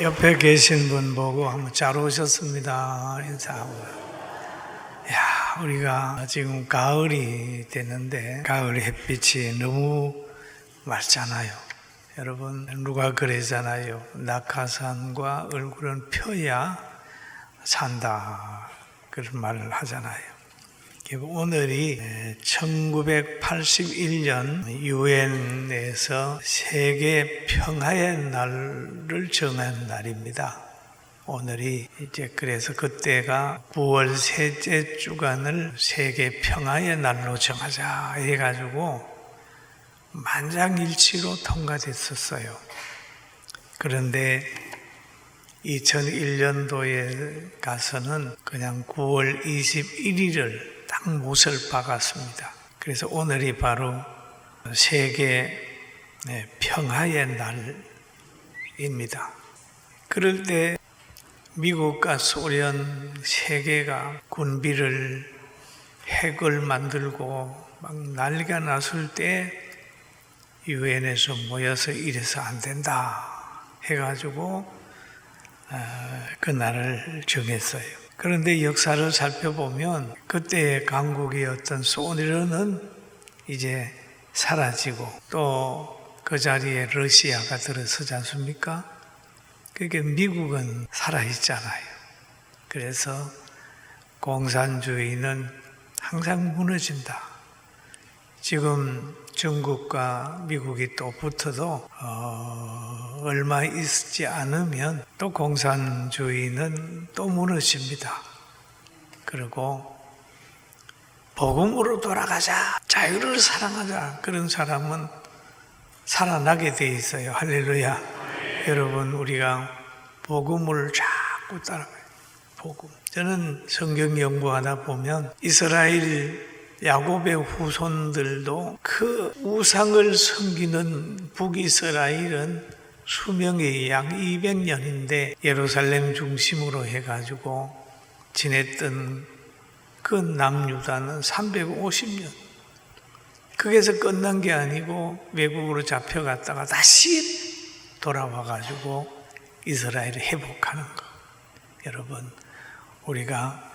옆에 계신 분 보고 한번 잘 오셨습니다. 인사하고. 야, 우리가 지금 가을이 됐는데 가을 햇빛이 너무 맑잖아요. 여러분, 누가 그러잖아요. 낙하산과 얼굴은 펴야 산다. 그런 말을 하잖아요. 오늘이 1981년 유엔에서 세계 평화의 날을 정한 날입니다. 오늘이 이제 그래서 그때가 9월 셋째 주간을 세계 평화의 날로 정하자 해가지고 만장일치로 통과됐었어요. 그런데 2001년도에 가서는 그냥 9월 21일을 딱 못을 박았습니다. 그래서 오늘이 바로 세계 평화의 날입니다. 그럴 때 미국과 소련 세 개가 군비를 핵을 만들고 막 난리가 났을 때 유엔에서 모여서 이래서 안 된다 해가지고 그 날을 정했어요. 그런데 역사를 살펴보면 그때의 강국이었던 소련은 이제 사라지고 또 그 자리에 러시아가 들어서지 않습니까? 그게 미국은 살아있잖아요. 그래서 공산주의는 항상 무너진다. 지금 중국과 미국이 또 붙어도 얼마 있지 않으면 또 공산주의는 또 무너집니다. 그리고 복음으로 돌아가자, 자유를 사랑하자, 그런 사람은 살아나게 돼 있어요. 할렐루야. 여러분, 우리가 복음을 자꾸 따라가요. 복음. 저는 성경 연구하다 보면 이스라엘 야곱의 후손들도 그 우상을 섬기는 북이스라엘은 수명이 약 200년인데 예루살렘 중심으로 해가지고 지냈던 그 남유다는 350년. 거기서 끝난 게 아니고 외국으로 잡혀갔다가 다시 돌아와가지고 이스라엘을 회복하는 거. 여러분, 우리가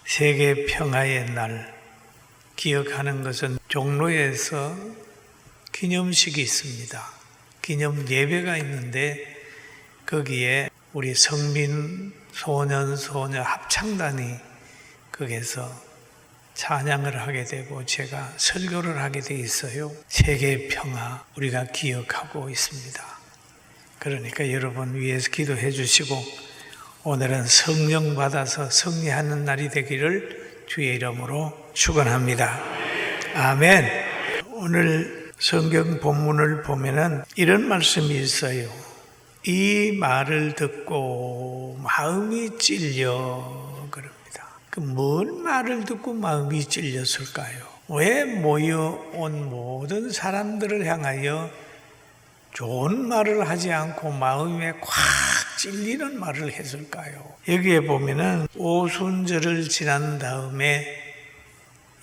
세계 평화의 날 기억하는 것은 종로에서 기념식이 있습니다. 기념 예배가 있는데 거기에 우리 성민 소년 소녀 합창단이 거기서 찬양을 하게 되고 제가 설교를 하게 돼 있어요. 세계 평화 우리가 기억하고 있습니다. 그러니까 여러분 위해서 기도해 주시고 오늘은 성령 받아서 승리하는 날이 되기를 주의 이름으로 축원합니다. 아멘. 오늘 성경 본문을 보면은 이런 말씀이 있어요. 이 말을 듣고 마음이 찔려 그럽니다. 그 뭔 말을 듣고 마음이 찔렸을까요? 왜 모여온 모든 사람들을 향하여 좋은 말을 하지 않고 마음에 콱 찔리는 말을 했을까요? 여기에 보면은 오순절을 지난 다음에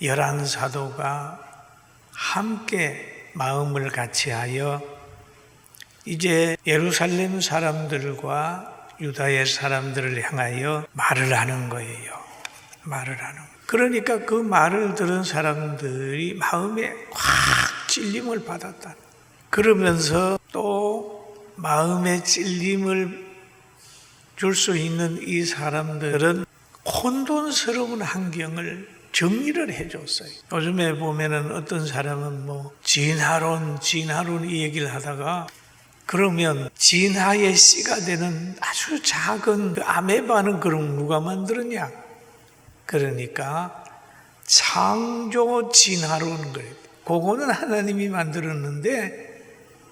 11사도가 함께 마음을 같이하여 이제 예루살렘 사람들과 유다의 사람들을 향하여 말을 하는 거예요. 말을 하는 거예요. 그러니까 그 말을 들은 사람들이 마음에 콱 찔림을 받았다. 그러면서 또 마음의 찔림을 줄 수 있는 이 사람들은 혼돈스러운 환경을 정리를 해줬어요. 요즘에 보면은 어떤 사람은 뭐 진화론 이 얘기를 하다가 그러면 진화의 씨가 되는 아주 작은 그 아메바는 그럼 누가 만들었냐? 그러니까 창조 진화론 거예요. 그거는 하나님이 만들었는데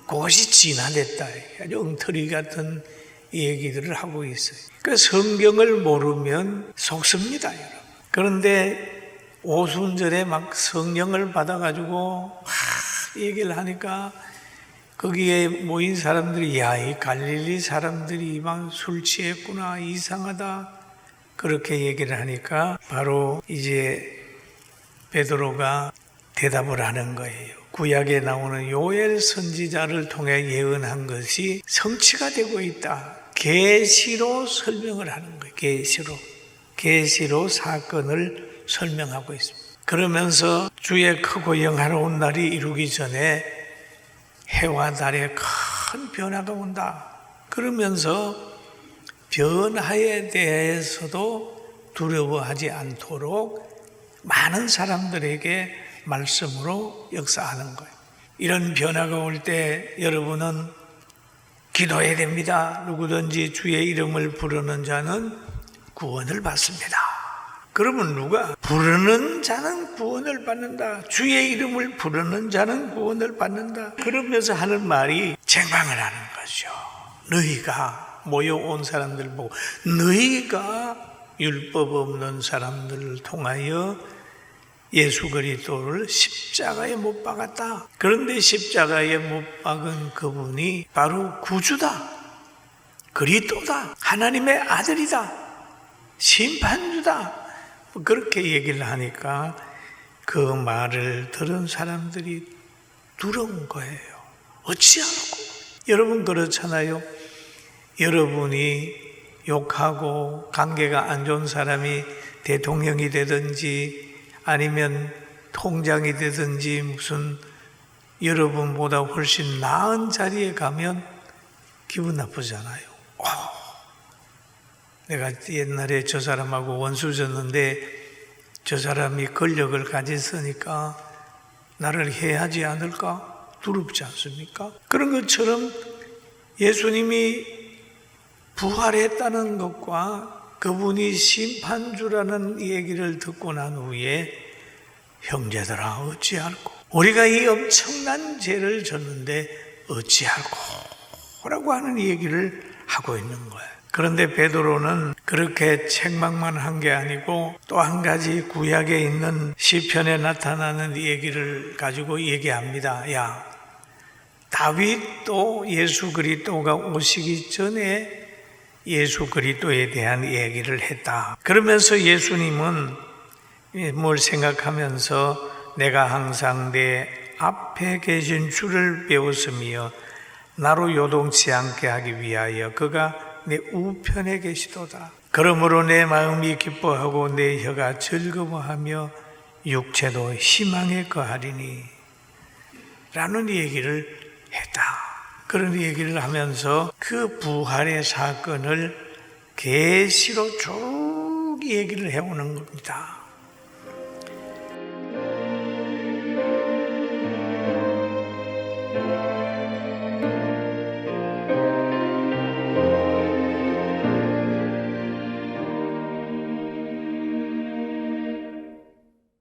그것이 진화됐다. 아주 엉터리 같은 얘기들을 하고 있어요. 그 성경을 모르면 속습니다, 여러분. 그런데 오순절에 막 성령을 받아가지고 막 얘기를 하니까 거기에 모인 사람들이 야, 이 갈릴리 사람들이 막 술 취했구나, 이상하다. 그렇게 얘기를 하니까 바로 이제 베드로가 대답을 하는 거예요. 구약에 나오는 요엘 선지자를 통해 예언한 것이 성취가 되고 있다. 계시로 설명을 하는 거예요. 계시로 사건을 설명하고 있습니다. 그러면서 주의 크고 영화로운 날이 이루기 전에 해와 달에 큰 변화가 온다. 그러면서 변화에 대해서도 두려워하지 않도록 많은 사람들에게 말씀으로 역사하는 거예요. 이런 변화가 올 때 여러분은 기도해야 됩니다. 누구든지 주의 이름을 부르는 자는 구원을 받습니다. 그러면 누가? 부르는 자는 구원을 받는다. 주의 이름을 부르는 자는 구원을 받는다. 그러면서 하는 말이 책망을 하는 거죠. 너희가 모여온 사람들 보고 너희가 율법 없는 사람들을 통하여 예수 그리스도를 십자가에 못 박았다. 그런데 십자가에 못 박은 그분이 바로 구주다. 그리스도다. 하나님의 아들이다. 심판주다. 그렇게 얘기를 하니까 그 말을 들은 사람들이 두려운 거예요. 어찌하라고? 여러분 그렇잖아요. 여러분이 욕하고 관계가 안 좋은 사람이 대통령이 되든지 아니면 통장이 되든지 무슨 여러분보다 훨씬 나은 자리에 가면 기분 나쁘잖아요. 내가 옛날에 저 사람하고 원수졌는데 저 사람이 권력을 가졌으니까 나를 해하지 않을까? 두렵지 않습니까? 그런 것처럼 예수님이 부활했다는 것과 그분이 심판주라는 얘기를 듣고 난 후에 형제들아 어찌할꼬? 우리가 이 엄청난 죄를 졌는데 어찌할꼬? 라고 하는 얘기를 하고 있는 거예요. 그런데 베드로는 그렇게 책망만 한 게 아니고 또 한 가지 구약에 있는 시편에 나타나는 얘기를 가지고 얘기합니다. 야, 다윗도 예수 그리스도가 오시기 전에 예수 그리스도에 대한 얘기를 했다. 그러면서 예수님은 뭘 생각하면서 내가 항상 내 앞에 계신 주를 배웠으며 나로 요동치 않게 하기 위하여 그가 내 우편에 계시도다. 그러므로 내 마음이 기뻐하고 내 혀가 즐거워하며 육체도 희망에 거하리니 라는 얘기를 했다. 그런 얘기를 하면서 그 부활의 사건을 계시로 쭉 얘기를 해오는 겁니다.